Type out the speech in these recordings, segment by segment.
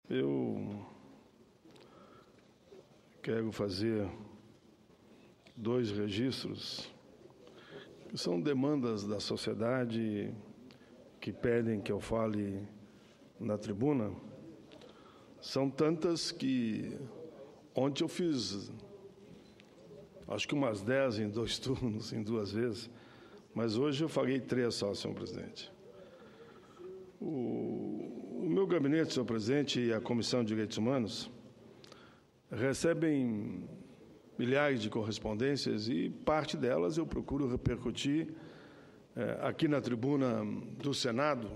Eu quero fazer dois registros, que são demandas da sociedade que pedem que eu fale na tribuna. São tantas que ontem eu fiz, acho que umas 10 em 2 turnos, em 2 vezes, mas hoje eu falei 3 só, senhor presidente. O meu gabinete, senhor presidente, e a Comissão de Direitos Humanos recebem milhares de correspondências e parte delas eu procuro repercutir aqui na tribuna do Senado,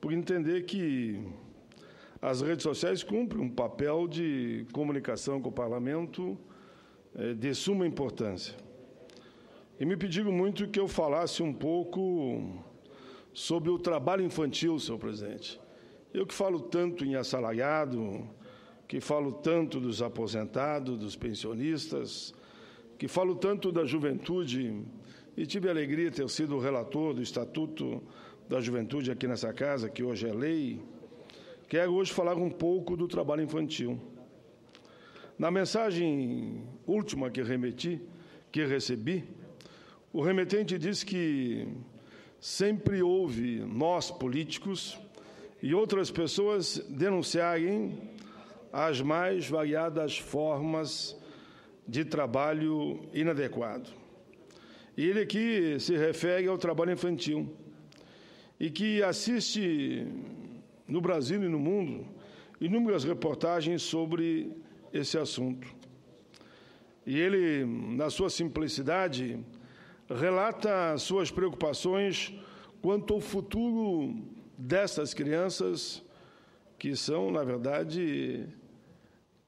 por entender que as redes sociais cumprem um papel de comunicação com o Parlamento de suma importância. E me pediram muito que eu falasse um pouco sobre o trabalho infantil, senhor presidente. Eu que falo tanto em assalariado, que falo tanto dos aposentados, dos pensionistas, que falo tanto da juventude, e tive a alegria de ter sido o relator do Estatuto da Juventude aqui nessa casa, que hoje é lei. Quero hoje falar um pouco do trabalho infantil. Na mensagem última que recebi, o remetente disse que sempre houve nós, políticos, e outras pessoas denunciarem as mais variadas formas de trabalho inadequado. E ele aqui se refere ao trabalho infantil, e que assiste no Brasil e no mundo inúmeras reportagens sobre esse assunto. E ele, na sua simplicidade, relata suas preocupações quanto ao futuro dessas crianças, que são, na verdade,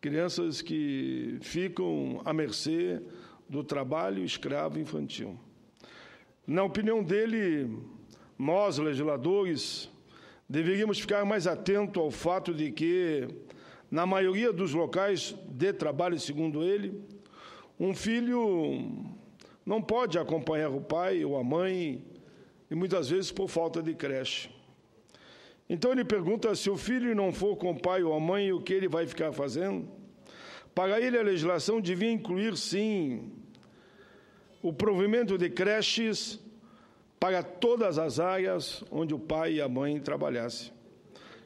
crianças que ficam à mercê do trabalho escravo infantil. Na opinião dele, nós, legisladores, deveríamos ficar mais atentos ao fato de que, na maioria dos locais de trabalho, segundo ele, um filho não pode acompanhar o pai ou a mãe, e muitas vezes por falta de creche. Então ele pergunta se o filho não for com o pai ou a mãe, o que ele vai ficar fazendo? Para ele, a legislação devia incluir, sim, o provimento de creches para todas as áreas onde o pai e a mãe trabalhassem.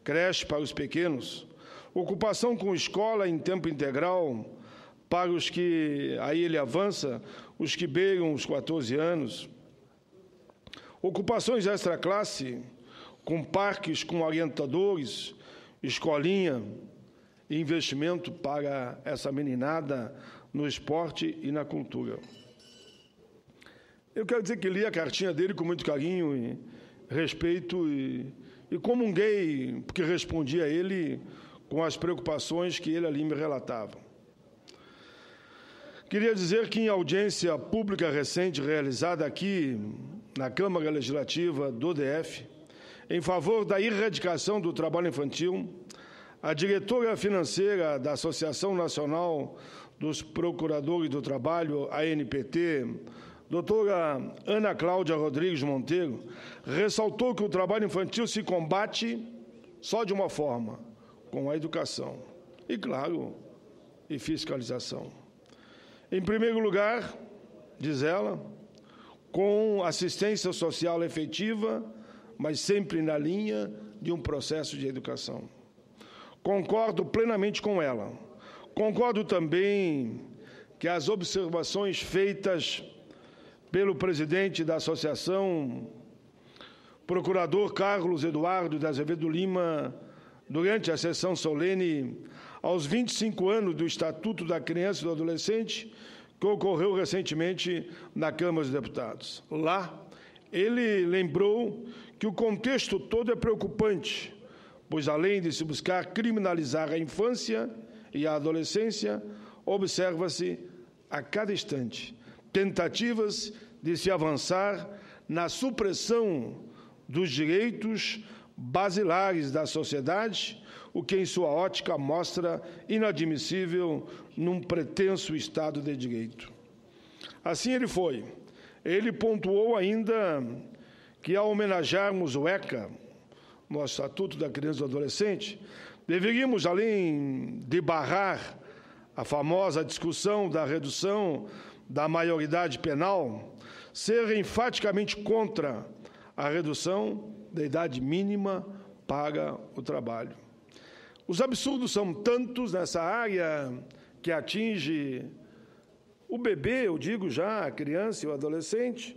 Creche para os pequenos, ocupação com escola em tempo integral para os que, aí ele avança, os que beiram os 14 anos, ocupações extra-classe, com parques, com orientadores, escolinha, e investimento para essa meninada no esporte e na cultura. Eu quero dizer que li a cartinha dele com muito carinho e respeito e comunguei, porque respondi a ele com as preocupações que ele ali me relatava. Queria dizer que, em audiência pública recente realizada aqui na Câmara Legislativa do DF, em favor da erradicação do trabalho infantil, a diretora financeira da Associação Nacional dos Procuradores do Trabalho, ANPT, doutora Ana Cláudia Rodrigues Monteiro, ressaltou que o trabalho infantil se combate só de uma forma, com a educação e, claro, e fiscalização. Em primeiro lugar, diz ela, com assistência social efetiva, mas sempre na linha de um processo de educação. Concordo plenamente com ela. Concordo também que as observações feitas pelo presidente da associação, procurador Carlos Eduardo de Azevedo Lima, durante a sessão solene aos 25 anos do Estatuto da Criança e do Adolescente, que ocorreu recentemente na Câmara dos Deputados. Lá, ele lembrou que o contexto todo é preocupante, pois, além de se buscar criminalizar a infância e a adolescência, observa-se a cada instante tentativas de se avançar na supressão dos direitos basilares da sociedade, o que, em sua ótica, mostra inadmissível num pretenso Estado de Direito. Assim ele foi. Ele pontuou ainda que, ao homenagearmos o ECA, no Estatuto da Criança e do Adolescente, Deveríamos, além de barrar a famosa discussão da redução da maioridade penal, ser enfaticamente contra a redução da idade mínima para o trabalho. Os absurdos são tantos nessa área que atinge o bebê, eu digo já, a criança e o adolescente,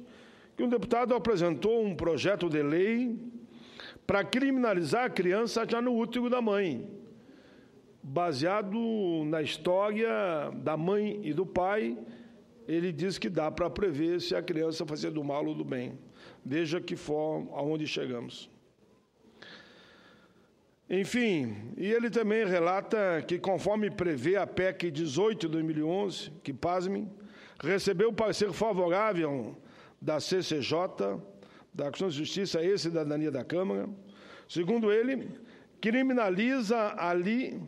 que um deputado apresentou um projeto de lei para criminalizar a criança já no útero da mãe, baseado na história da mãe e do pai. Ele diz que dá para prever se a criança fazer do mal ou do bem. Veja que forma aonde chegamos. Enfim, e ele também relata que, conforme prevê a PEC 18 de 2011, que, pasmem, recebeu parecer favorável da CCJ, da Constituição e Justiça e Cidadania da Câmara, segundo ele, criminaliza ali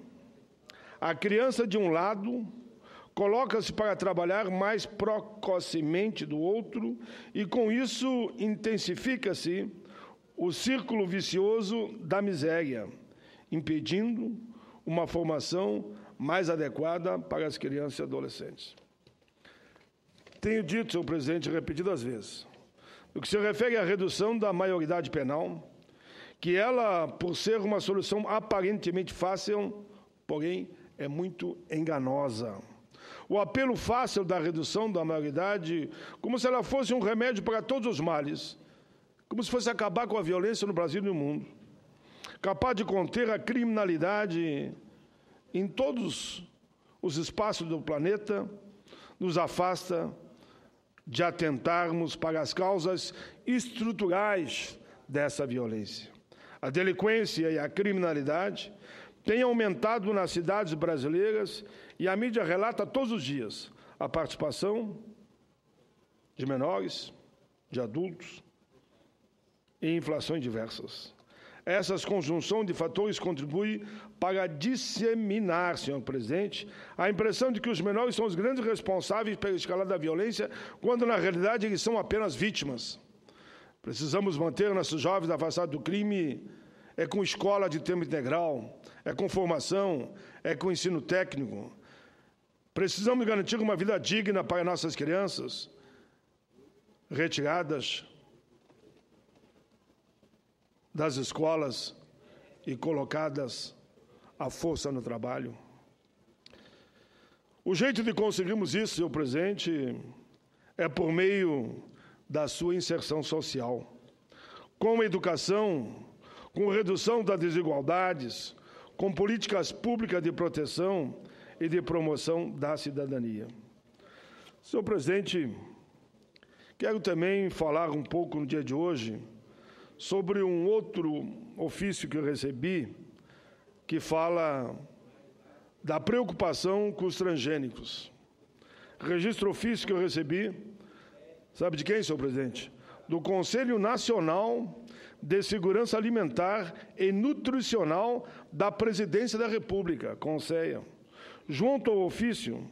a criança de um lado, coloca-se para trabalhar mais precocemente do outro e, com isso, intensifica-se o círculo vicioso da miséria, impedindo uma formação mais adequada para as crianças e adolescentes. Tenho dito, senhor presidente, repetidas vezes, no que se refere à redução da maioridade penal, que ela, por ser uma solução aparentemente fácil, porém é muito enganosa. O apelo fácil da redução da maioridade, como se ela fosse um remédio para todos os males, como se fosse acabar com a violência no Brasil e no mundo, capaz de conter a criminalidade em todos os espaços do planeta, nos afasta de atentarmos para as causas estruturais dessa violência. A delinquência e a criminalidade têm aumentado nas cidades brasileiras e a mídia relata todos os dias a participação de menores, de adultos, em infrações diversas. Essa conjunção de fatores contribui para disseminar, senhor presidente, a impressão de que os menores são os grandes responsáveis pela escalada da violência, quando, na realidade, eles são apenas vítimas. Precisamos manter nossos jovens afastados do crime, é com escola de tempo integral, é com formação, é com ensino técnico. Precisamos garantir uma vida digna para nossas crianças, retiradas das escolas e colocadas à força no trabalho. O jeito de conseguirmos isso, senhor presidente, é por meio da sua inserção social, com a educação, com redução das desigualdades, com políticas públicas de proteção e de promoção da cidadania. Senhor presidente, quero também falar um pouco no dia de hoje sobre um outro ofício que eu recebi, que fala da preocupação com os transgênicos. Registro ofício que eu recebi, sabe de quem, senhor presidente? Do Conselho Nacional de Segurança Alimentar e Nutricional da Presidência da República, CONSEA. Junto ao ofício,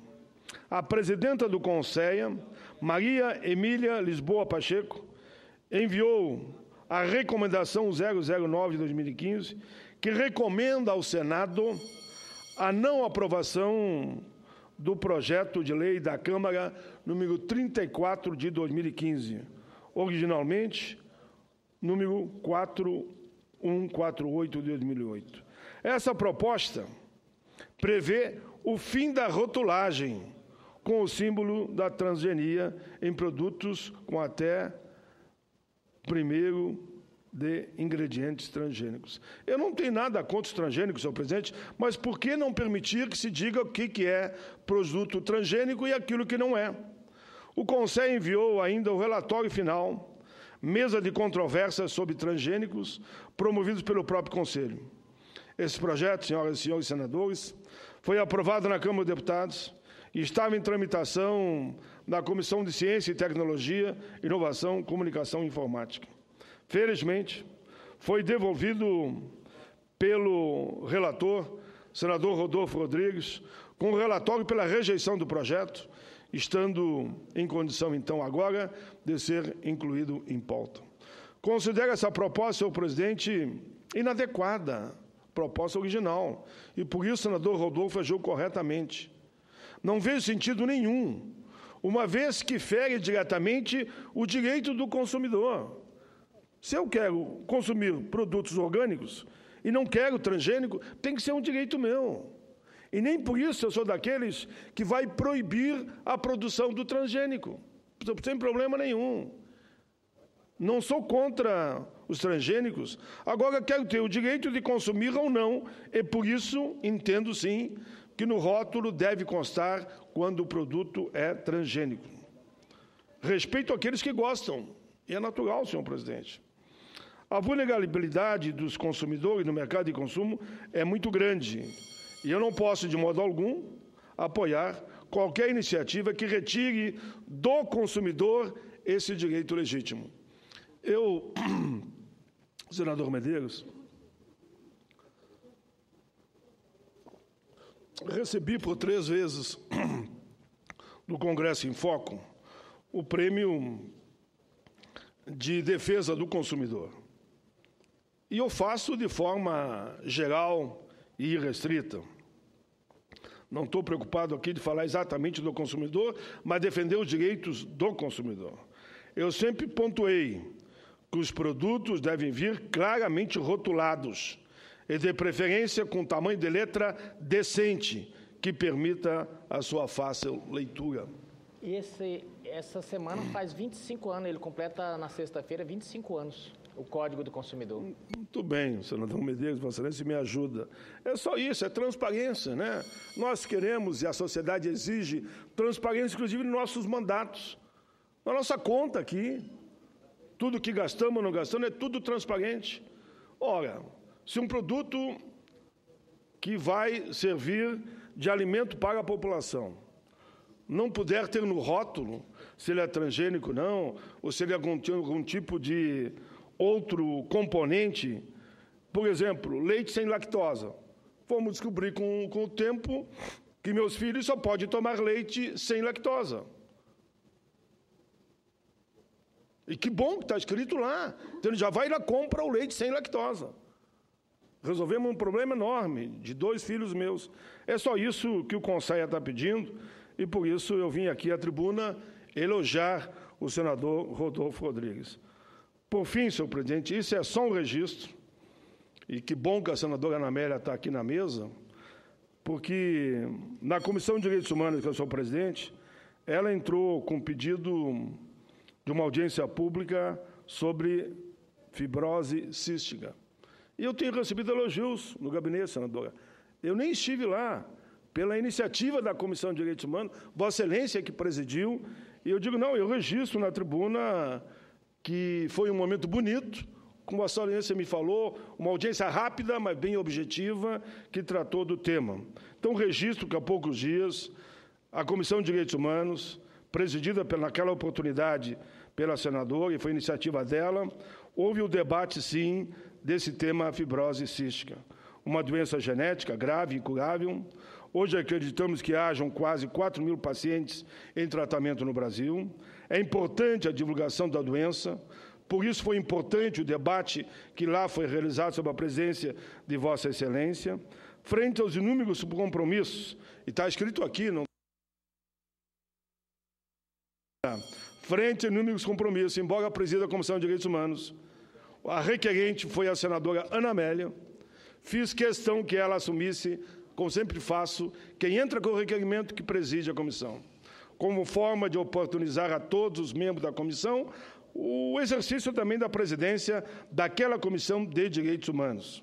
a presidenta do CONSEA, Maria Emília Lisboa Pacheco, enviou a recomendação 009 de 2015, que recomenda ao Senado a não aprovação do projeto de lei da Câmara número 34 de 2015, originalmente número 4148 de 2008. Essa proposta prevê o fim da rotulagem com o símbolo da transgenia em produtos com até primeiro de ingredientes transgênicos. Eu não tenho nada contra os transgênicos, senhor presidente, mas por que não permitir que se diga o que é produto transgênico e aquilo que não é? O Conselho enviou ainda o relatório final, mesa de controvérsias sobre transgênicos, promovidos pelo próprio Conselho. Esse projeto, senhoras e senhores senadores, foi aprovado na Câmara dos Deputados e estava em tramitação na Comissão de Ciência e Tecnologia, Inovação, Comunicação e Informática. Felizmente, foi devolvido pelo relator, senador Rodolfo Rodrigues, com o relatório pela rejeição do projeto, estando em condição, então, agora, de ser incluído em pauta. Considero essa proposta, senhor presidente, inadequada proposta original. E por isso o senador Rodolfo agiu corretamente. Não vejo sentido nenhum, uma vez que fere diretamente o direito do consumidor. Se eu quero consumir produtos orgânicos e não quero transgênico, tem que ser um direito meu. E nem por isso eu sou daqueles que vai proibir a produção do transgênico, sem problema nenhum. Não sou contra os transgênicos, agora quero ter o direito de consumir ou não, e por isso entendo sim que no rótulo deve constar quando o produto é transgênico. Respeito àqueles que gostam, e é natural, senhor presidente. A vulnerabilidade dos consumidores no mercado de consumo é muito grande, e eu não posso, de modo algum, apoiar qualquer iniciativa que retire do consumidor esse direito legítimo. Eu, senador Medeiros, recebi por 3 vezes do Congresso em Foco o prêmio de defesa do consumidor. E eu faço de forma geral e irrestrita. Não estou preocupado aqui de falar exatamente do consumidor, mas defender os direitos do consumidor. Eu sempre pontuei que os produtos devem vir claramente rotulados e, de preferência, com tamanho de letra decente, que permita a sua fácil leitura. Essa semana faz 25 anos, ele completa na sexta-feira 25 anos, o Código do Consumidor. Muito bem, senador Medeiros, Vossa Excelência me ajuda. É só isso, é transparência, né? Nós queremos, e a sociedade exige, transparência, inclusive, nos nossos mandatos. Na nossa conta aqui, tudo que gastamos ou não gastamos é tudo transparente. Ora, se um produto que vai servir de alimento para a população não puder ter no rótulo se ele é transgênico ou não, ou se ele é algum tipo de outro componente, por exemplo, leite sem lactosa. Fomos descobrir com o tempo que meus filhos só podem tomar leite sem lactosa. E que bom que está escrito lá. Então, ele já vai lá e compra o leite sem lactosa. Resolvemos um problema enorme de 2 filhos meus. É só isso que o Conselho está pedindo, e por isso eu vim aqui à tribuna elogiar o senador Rodolfo Rodrigues. Por fim, senhor presidente, isso é só um registro, e que bom que a senadora Ana Amélia está aqui na mesa, porque na Comissão de Direitos Humanos, que eu sou presidente, ela entrou com pedido de uma audiência pública sobre fibrose cística. E eu tenho recebido elogios no gabinete, senadora. Eu nem estive lá, pela iniciativa da Comissão de Direitos Humanos, Vossa Excelência que presidiu, e eu digo, não, eu registro na tribuna que foi um momento bonito, como Vossa Excelência me falou, uma audiência rápida, mas bem objetiva, que tratou do tema. Então, registro que há poucos dias, a Comissão de Direitos Humanos, presidida naquela oportunidade pela senadora, e foi iniciativa dela, houve o debate, sim, desse tema fibrose cística. Uma doença genética grave, incurável. Hoje acreditamos que hajam quase 4.000 pacientes em tratamento no Brasil. É importante a divulgação da doença, por isso foi importante o debate que lá foi realizado sob a presidência de Vossa Excelência, frente aos inúmeros compromissos, e está escrito aqui, não frente a inúmeros compromissos, embora presida a Comissão de Direitos Humanos, a requerente foi a senadora Ana Amélia, fiz questão que ela assumisse, como sempre faço, quem entra com o requerimento que preside a comissão, como forma de oportunizar a todos os membros da comissão o exercício também da presidência daquela Comissão de Direitos Humanos.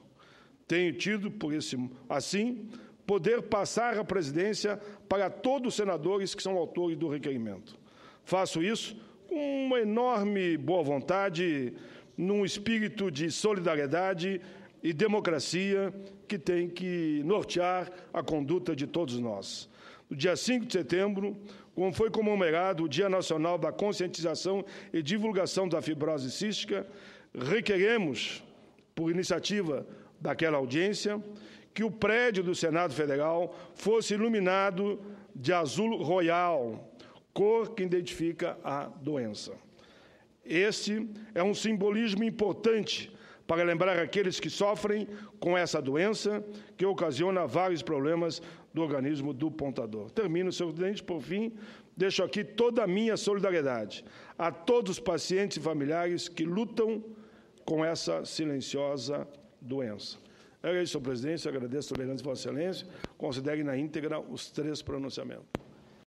Tenho tido, por assim, poder passar a presidência para todos os senadores que são autores do requerimento. Faço isso com uma enorme boa vontade, num espírito de solidariedade e democracia que tem que nortear a conduta de todos nós. No dia 5 de setembro, como foi comemorado o Dia Nacional da Conscientização e Divulgação da Fibrose Cística, requeremos, por iniciativa daquela audiência, que o prédio do Senado Federal fosse iluminado de azul royal, cor que identifica a doença. Este é um simbolismo importante para lembrar aqueles que sofrem com essa doença que ocasiona vários problemas do organismo do portador. Termino, senhor presidente, por fim, deixo aqui toda a minha solidariedade a todos os pacientes e familiares que lutam com essa silenciosa doença. É isso, senhor presidente, agradeço a tolerância de Vossa Excelência, considere na íntegra os 3 pronunciamentos.